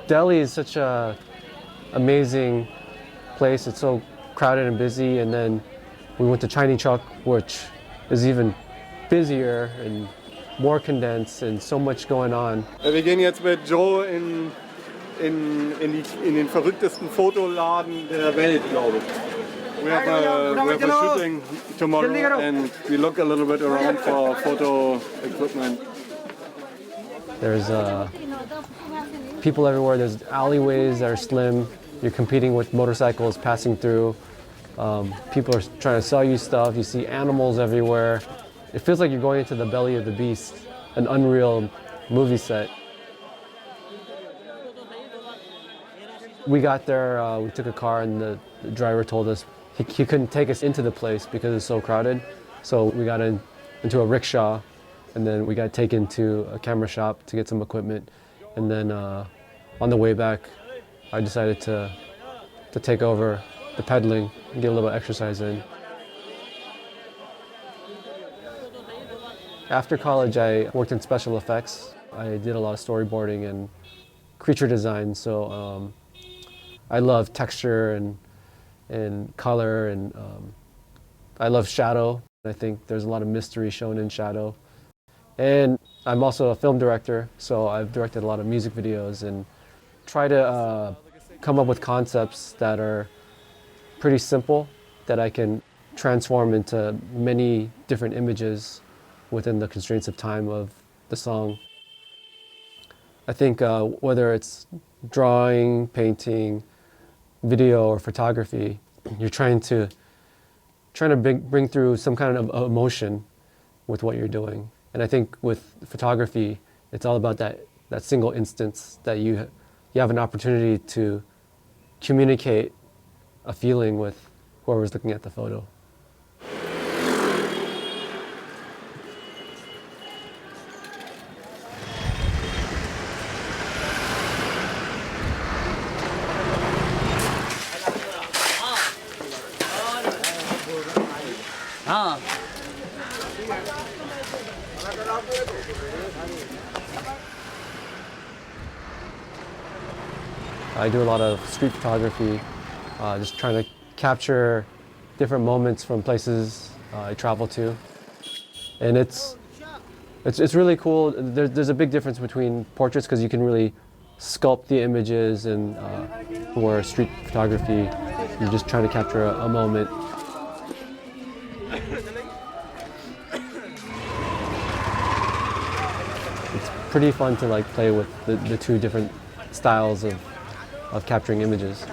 Delhi is such an amazing place. It's so crowded and busy, and then we went to Chinese Chowk, which is even busier and more condensed and so much going on. Wir gehen jetzt mit Joe in den verrücktesten Fotoladen der Welt, glaube ich. We have a shooting tomorrow and we look a little bit around for photo equipment. There's people everywhere. There's alleyways that are slim. You're competing with motorcycles passing through. People are trying to sell you stuff. You see animals everywhere. It feels like you're going into the belly of the beast, an unreal movie set. We got there, we took a car, and the driver told us he couldn't take us into the place because it's so crowded. So we got into a rickshaw, and then we got taken to a camera shop to get some equipment. And then on the way back, I decided to take over the pedaling and get a little exercise in. After college, I worked in special effects. I did a lot of storyboarding and creature design, so I love texture and color, and I love shadow. I think there's a lot of mystery shown in shadow. And I'm also a film director, so I've directed a lot of music videos and try to come up with concepts that are pretty simple, that I can transform into many different images within the constraints of time of the song. I think whether it's drawing, painting, video, or photography, you're trying to bring through some kind of emotion with what you're doing. And I think with photography, it's all about that single instance that you have an opportunity to communicate a feeling with whoever's looking at the photo. I do a lot of street photography, just trying to capture different moments from places I travel to. And it's really cool. There's a big difference between portraits because you can really sculpt the images, and for street photography, you're just trying to capture a moment. It's pretty fun to like play with the two different styles of capturing images.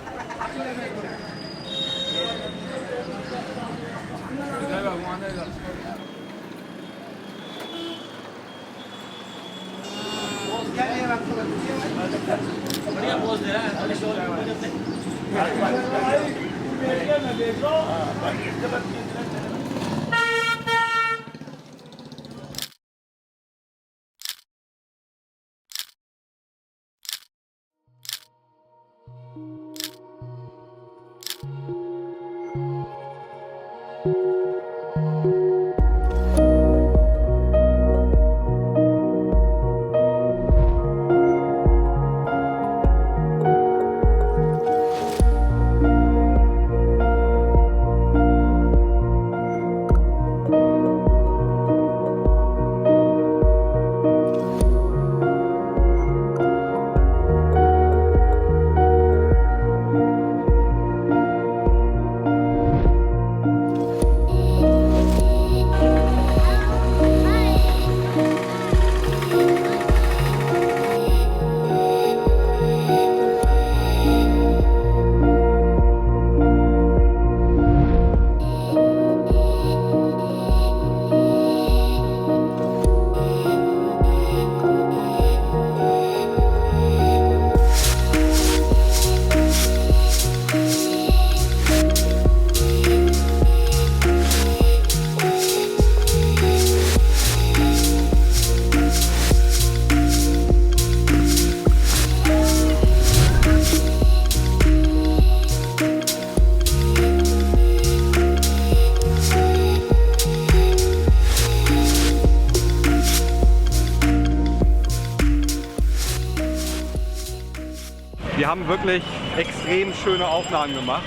wir haben wirklich extrem schöne Aufnahmen gemacht.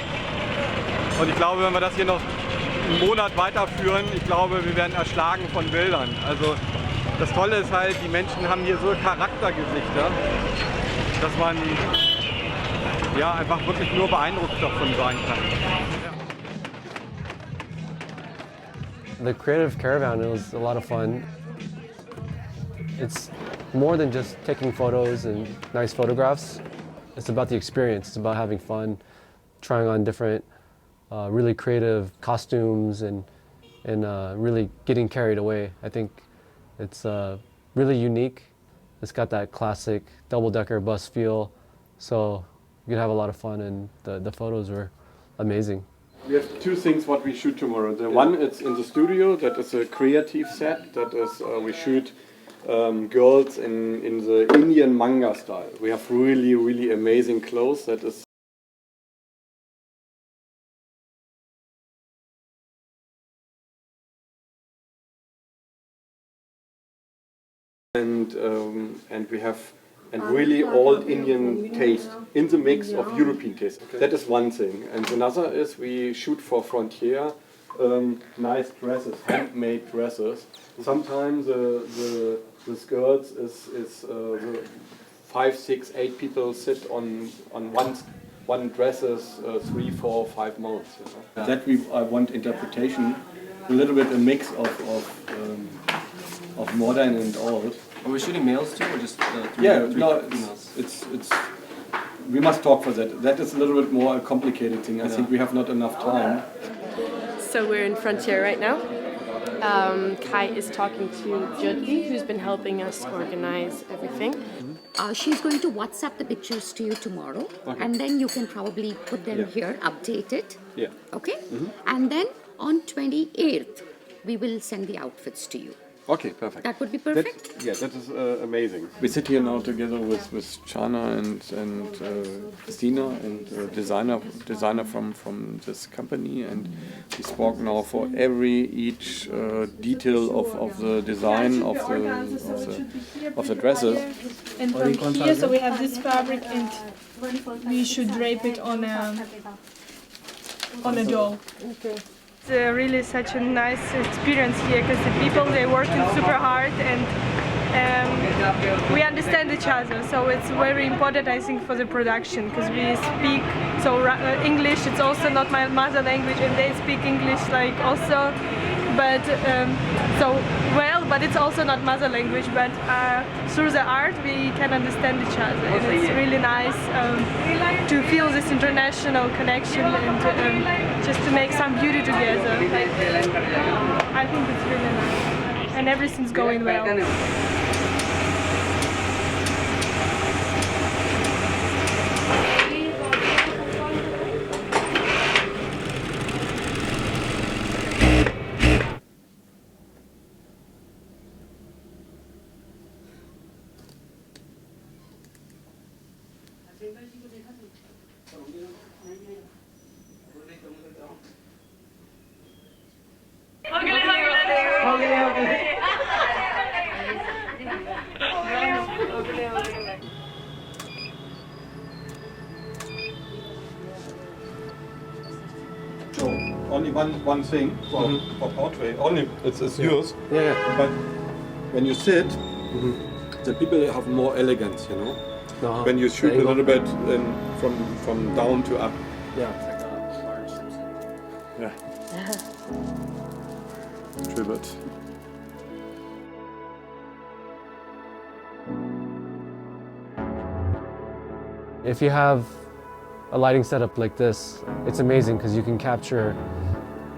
Und ich glaube, wenn wir das hier noch einen Monat weiterführen, ich glaube, wir werden erschlagen von Bildern. Also das Tolle ist halt, die Menschen haben hier so Charaktergesichter, dass man ja einfach wirklich nur beeindruckt davon sein kann. The creative caravan, it was a lot of fun. It's more than just taking photos and nice photographs. It's about the experience. It's about having fun, trying on different, really creative costumes and really getting carried away. I think it's really unique. It's got that classic double-decker bus feel, so you could have a lot of fun, and the photos were amazing. We have two things what we shoot tomorrow. The one is in the studio, that is a creative set. That is we shoot girls in the Indian manga style. We have really amazing clothes. That is and we have really old Indian taste in the mix of European taste. Okay. That is one thing. And another is we shoot for Frontier nice dresses, handmade dresses. Sometimes the skirts is 5, 6, 8 people sit on one dresses 3, 4, 5 months. You know? That I want interpretation, a little bit a mix of modern and old. Are we shooting males too, or just three females? It's we must talk for that. That is a little bit more a complicated thing. I think we have not enough time. So we're in Frontier right now. Kai is talking to Jyoti, who's been helping us organize everything. She's going to WhatsApp the pictures to you tomorrow, and then you can probably put them here, update it. Yeah. Okay? And then on 28th, we will send the outfits to you. Okay, perfect. That would be perfect? That is amazing. We sit here now together with Chana and Christina and designer from this company, and we spoke now for each detail of the design of the dresses. And from here, so we have this fabric, and we should drape it on a doll. Okay. It's really such a nice experience here, because the people, they're working super hard, and we understand each other, so it's very important, I think, for the production, because we speak English. It's also not my mother language, and they speak English like also, but but it's also not mother language, but through the art we can understand each other, and it's really nice to feel this international connection, and just to make some beauty together. I think it's really nice, and everything's going well. So only one thing for portrait. Only it's yours. Yeah. But when you sit, the people have more elegance, you know. When you shoot a little bit from down to up. Yeah. Yeah. Tribute. If you have a lighting setup like this, it's amazing because you can capture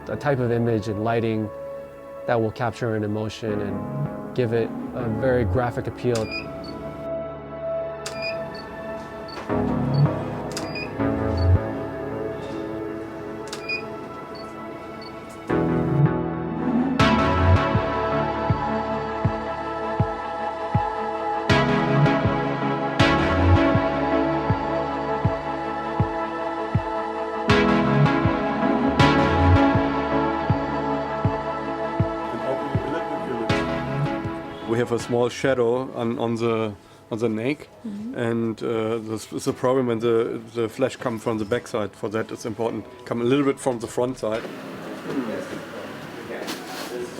a type of image and lighting that will capture an emotion and give it a very graphic appeal. We have a small shadow on the on the neck, and this is a problem when the flesh comes from the back side. For that, it's important. Come a little bit from the front side.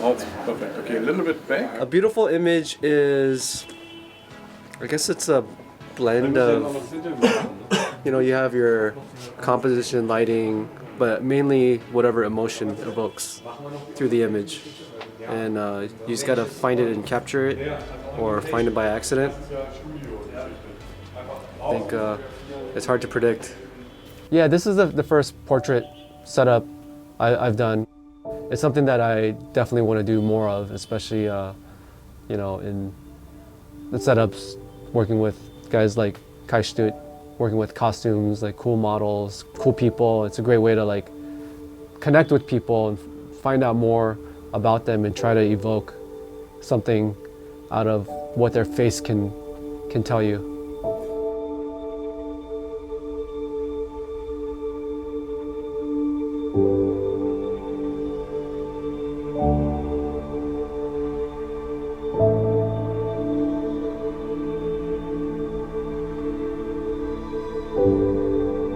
Oh, it's perfect. Okay, a little bit back. A beautiful image is, I guess it's a blend of, you have your composition, lighting, but mainly whatever emotion evokes through the image. And you just gotta find it and capture it, or find it by accident. I think it's hard to predict. Yeah, this is the first portrait setup I've done. It's something that I definitely want to do more of, especially in the setups, working with guys like Stuht, working with costumes, like cool models, cool people. It's a great way to like connect with people and find out more about them and try to evoke something out of what their face can tell you.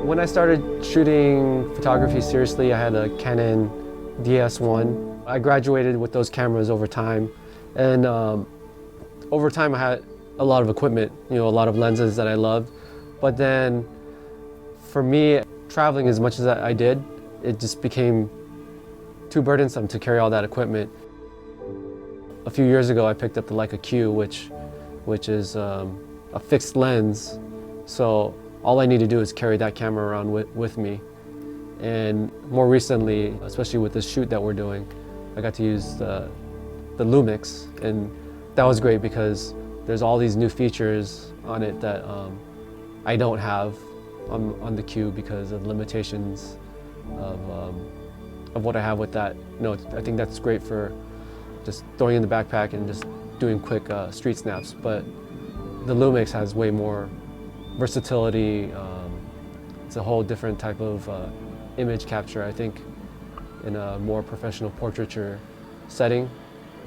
When I started shooting photography seriously, I had a Canon DS1. I graduated with those cameras over time, and over time I had a lot of equipment, a lot of lenses that I loved. But then for me, traveling as much as I did, it just became too burdensome to carry all that equipment. A few years ago I picked up the Leica Q, which is a fixed lens, so all I need to do is carry that camera around with me. And more recently, especially with this shoot that we're doing, I got to use the Lumix, and that was great because there's all these new features on it that I don't have on the Q because of limitations of what I have with that. I think that's great for just throwing in the backpack and just doing quick street snaps, but the Lumix has way more versatility. It's a whole different type of image capture, I think, in a more professional portraiture setting,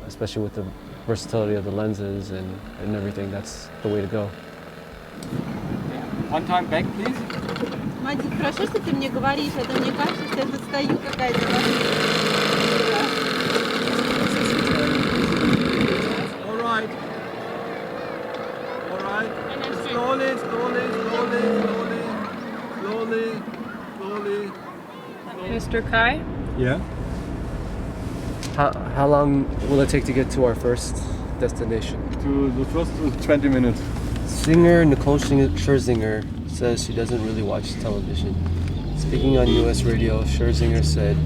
especially with the versatility of the lenses and everything. That's the way to go. One time back, please. Мальчик, хорошо, что ты мне говоришь, а то мне кажется, что я тут стою какая-то. All right. Slowly. Mr. Kai? Yeah. How long will it take to get to our first destination? To the first 20 minutes. Singer Nicole Scherzinger says she doesn't really watch television. Speaking on U.S. radio, Scherzinger said,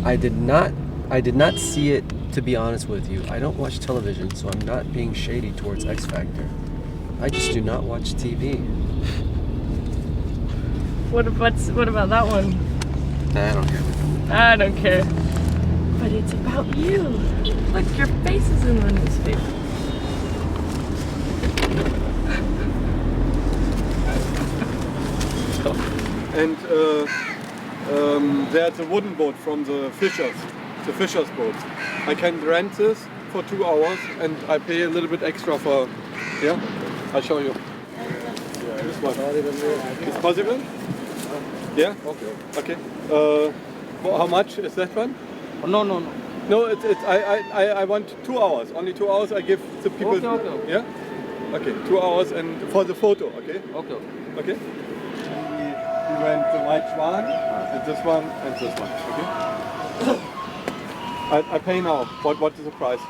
I did not see it, to be honest with you. I don't watch television, so I'm not being shady towards X Factor. I just do not watch TV. What about that one? I don't care. I don't care. But it's about you. Look, your face is in the newspaper. And there's a wooden boat from the fisher's boat. I can rent this for 2 hours and I pay a little bit extra for, yeah? I'll show you. This one. It's possible? Yeah? Okay. How much is that one? No. No, I want 2 hours. Only 2 hours I give the people. Okay. Yeah? Okay, 2 hours and for the photo, okay? Okay. We went the white swan, and this one, okay? I pay now. What is the price?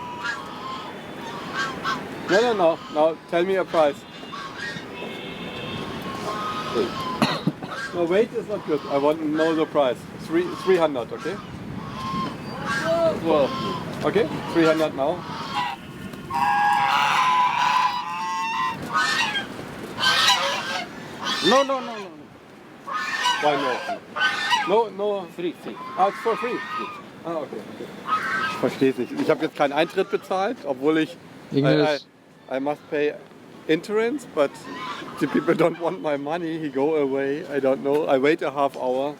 No. Now tell me a price. No, wait is not good. I want to know the price. 300, okay? Well, okay, 300 now. No. Why no? No. Free. Ah, it's for free. Ah, okay. Ich verstehe es nicht. Ich habe jetzt keinen Eintritt bezahlt, obwohl ich I must pay entrance, but the people don't want my money. He go away. I don't know. I wait a half hour,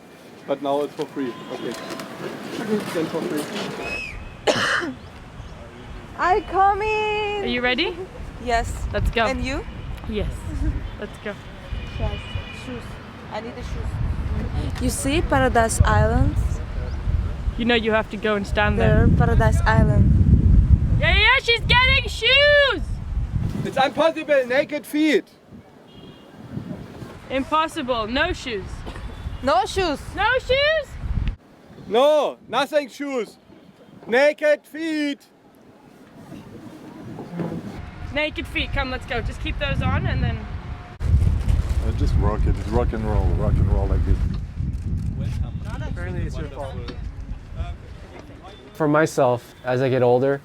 but now it's for free. Okay. Then for free. I coming. Are you ready? Yes. Let's go. And you? Yes. Let's go. Yes, shoes. I need the shoes. You see Paradise Island? You know you have to go and stand there. There, Paradise Island. Yeah, she's getting shoes! It's impossible, naked feet. Impossible, no shoes. No shoes. No shoes? No, nothing shoes. Naked feet. Naked feet, come, let's go. Just keep those on and then... Just rock it, it's rock and roll like this. Apparently it's your fault. For myself, as I get older,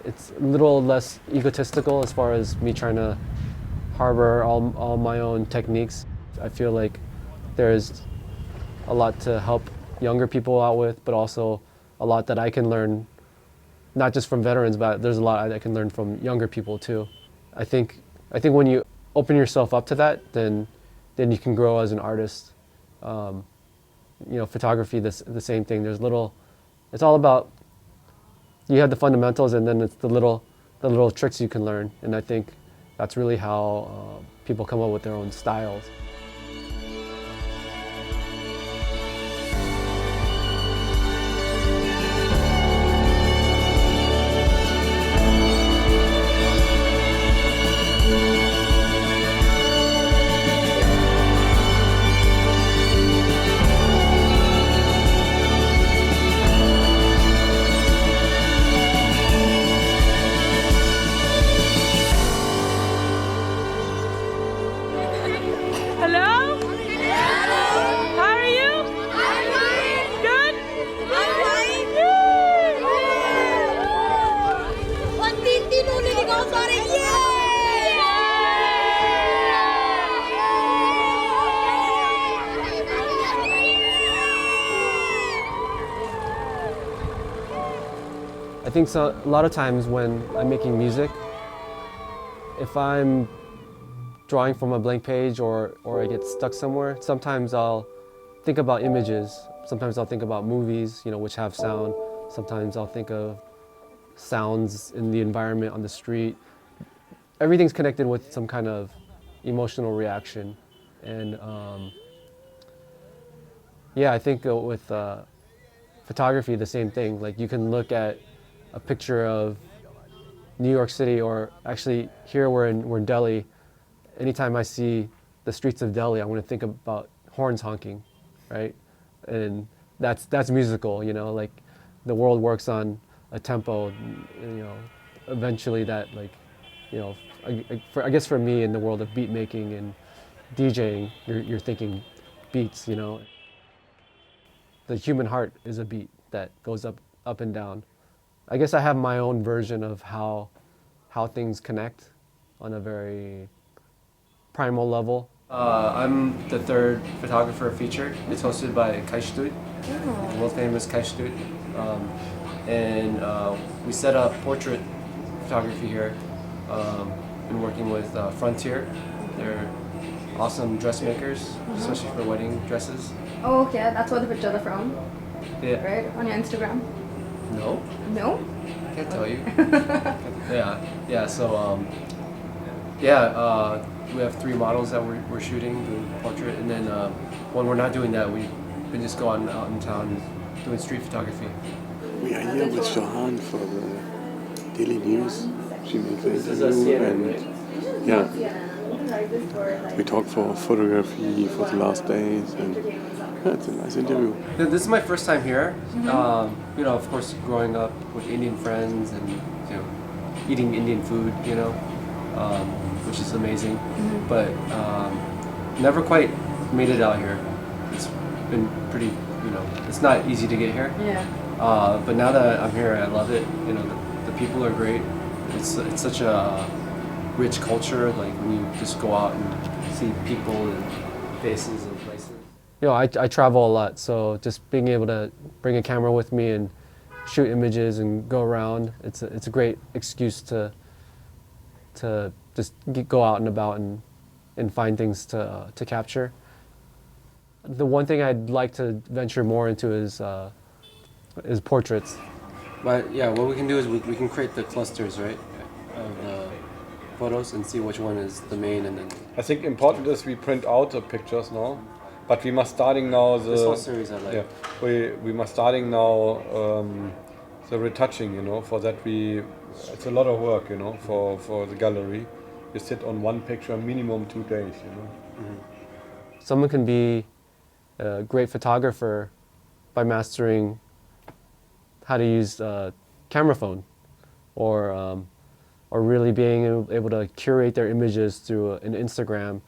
it's a little less egotistical as far as me trying to harbor all my own techniques. I feel like there's a lot to help younger people out with, but also a lot that I can learn, not just from veterans, but there's a lot I can learn from younger people too. I think when you open yourself up to that, then you can grow as an artist. Photography, the same thing. It's all about, you have the fundamentals, and then it's the little tricks you can learn. And I think that's really how people come up with their own styles. I think a lot of times when I'm making music, if I'm drawing from a blank page or I get stuck somewhere, sometimes I'll think about images. Sometimes I'll think about movies, which have sound. Sometimes I'll think of sounds in the environment on the street. Everything's connected with some kind of emotional reaction. And I think with photography, the same thing. Like, you can look at a picture of New York City, or actually here we're in Delhi. Anytime I see the streets of Delhi, I want to think about horns honking, right? And that's musical, like the world works on a tempo, eventually that, like, I guess for me, in the world of beat making and DJing, you're thinking beats, The human heart is a beat that goes up and down. I guess I have my own version of how things connect on a very primal level. I'm the third photographer featured. It's hosted by Stuht, the world famous Stuht. And we set up portrait photography here. Been working with Frontier. They're awesome dressmakers, especially for wedding dresses. Oh, okay, that's where the pictures are from. Yeah. Right? On your Instagram? No. No? I can't tell you. Yeah. So, we have 3 models that we're shooting, doing portrait, and then when we're not doing that, we just go out in town doing street photography. We are here with Hahn for the daily news. She makes This is a CNN, right? Yeah. We talk for photography for the last days, and it's a nice interview. This is my first time here. Of course, growing up with Indian friends and eating Indian food, which is amazing. But never quite made it out here. It's been pretty, it's not easy to get here. Yeah. But now that I'm here, I love it. The people are great. It's such a rich culture. Like, when you just go out and see people and faces and places. I travel a lot, so just being able to bring a camera with me and shoot images and go around, it's a great excuse to just go out and about and find things to capture. The one thing I'd like to venture more into is portraits. But yeah, what we can do is we can create the clusters, right, of photos and see which one is the main, and then I think important is we print out the pictures now, but we must starting now this whole series I like. Yeah, we must starting now the retouching, you know. For that it's a lot of work, you know, for the gallery. You sit on one picture minimum 2 days, you know. Mm-hmm. Someone can be a great photographer by mastering how to use a camera phone, or really being able to curate their images through an Instagram,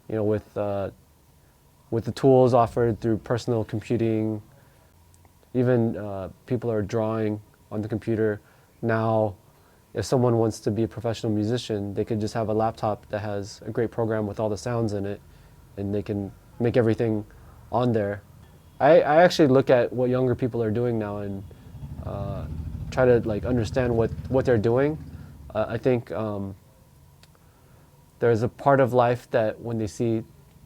you know, with the tools offered through personal computing. Even people are drawing on the computer now. If someone wants to be a professional musician, they could just have a laptop that has a great program with all the sounds in it, and they can make everything on there. I actually look at what younger people are doing now and try to like understand what they're doing. I think there's a part of life that when they see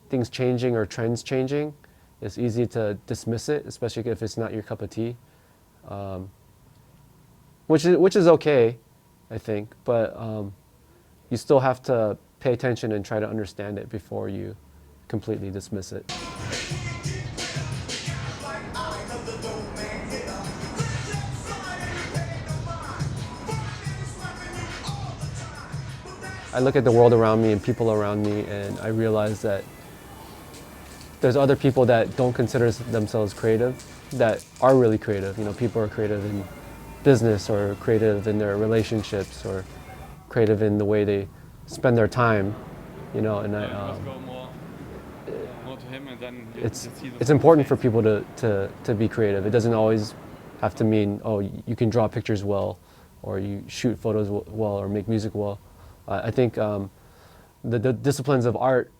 things changing or trends changing, it's easy to dismiss it, especially if it's not your cup of tea, which is okay, I think, but you still have to pay attention and try to understand it before you completely dismiss it. I look at the world around me and people around me, and I realize that there's other people that don't consider themselves creative that are really creative. You know, people are creative in business, or creative in their relationships, or creative in the way they spend their time. You know, and it's important for people to be creative. It doesn't always have to mean, oh, you can draw pictures well, or you shoot photos well, or make music well. I think the disciplines of art,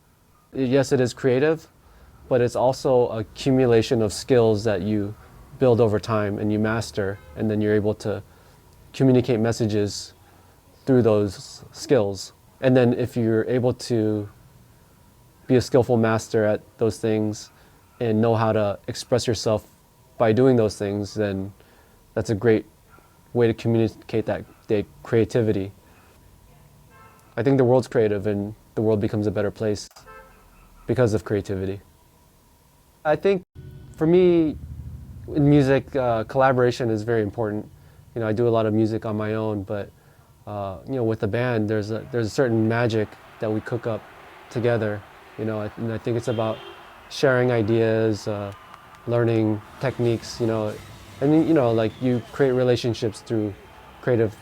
yes, it is creative, but it's also a accumulation of skills that you build over time and you master, and then you're able to communicate messages through those skills. And then if you're able to be a skillful master at those things and know how to express yourself by doing those things, then that's a great way to communicate that creativity. I think the world's creative, and the world becomes a better place because of creativity. I think for me, in music, collaboration is very important. You know, I do a lot of music on my own, but you know, with the band, there's a certain magic that we cook up together. You know, and I think it's about sharing ideas, learning techniques. You know, and you know, like you create relationships through creative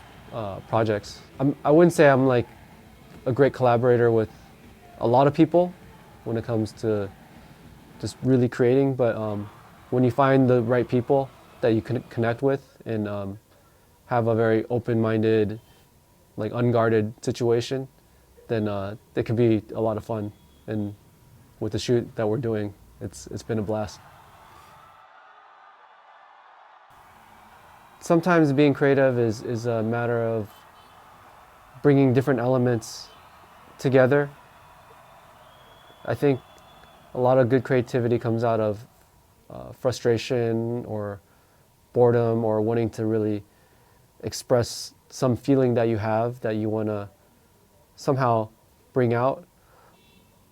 projects. I wouldn't say I'm like a great collaborator with a lot of people when it comes to just really creating, but when you find the right people that you can connect with and have a very open-minded, like unguarded situation, then it can be a lot of fun. And with the shoot that we're doing, it's been a blast. Sometimes being creative is a matter of bringing different elements together. I think a lot of good creativity comes out of frustration or boredom, or wanting to really express some feeling that you have that you want to somehow bring out.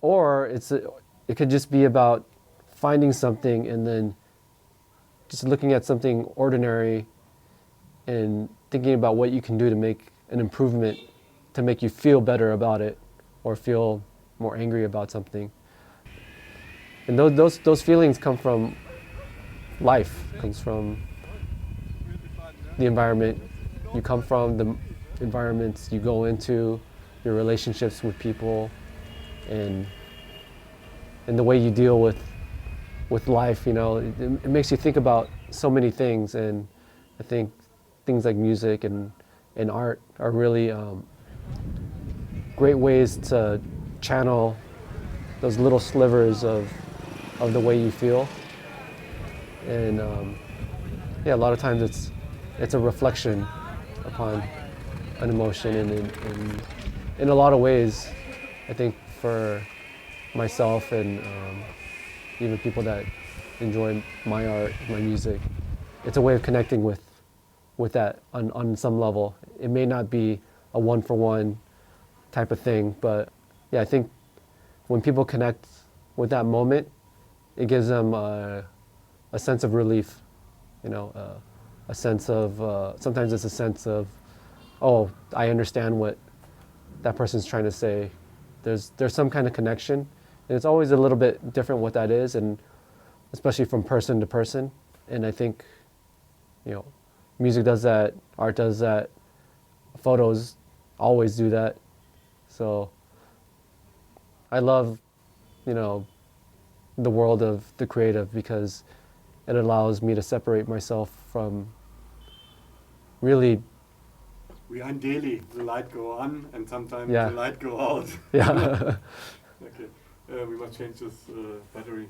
Or it could just be about finding something and then just looking at something ordinary and thinking about what you can do to make an improvement, to make you feel better about it or feel more angry about something. And those feelings come from life, comes from the environment you come from, the environments you go into, your relationships with people, and the way you deal with life. You know, it makes you think about so many things, and I think things like music and art are really great ways to channel those little slivers of the way you feel. And yeah, a lot of times it's a reflection upon an emotion, and in a lot of ways, I think for myself and even people that enjoy my art, my music, it's a way of connecting with that on some level. It may not be a one-for-one type of thing. But yeah, I think when people connect with that moment, it gives them a sense of relief, you know, a sense of, sometimes it's a sense of, oh, I understand what that person's trying to say. There's some kind of connection, and it's always a little bit different what that is, and especially from person to person. And I think, you know, music does that, art does that, photos always do that. So I love, you know, the world of the creative because it allows me to separate myself from really. Behind daily, the light go on and sometimes Yeah. the light go out. Yeah. Okay, we must change this battery.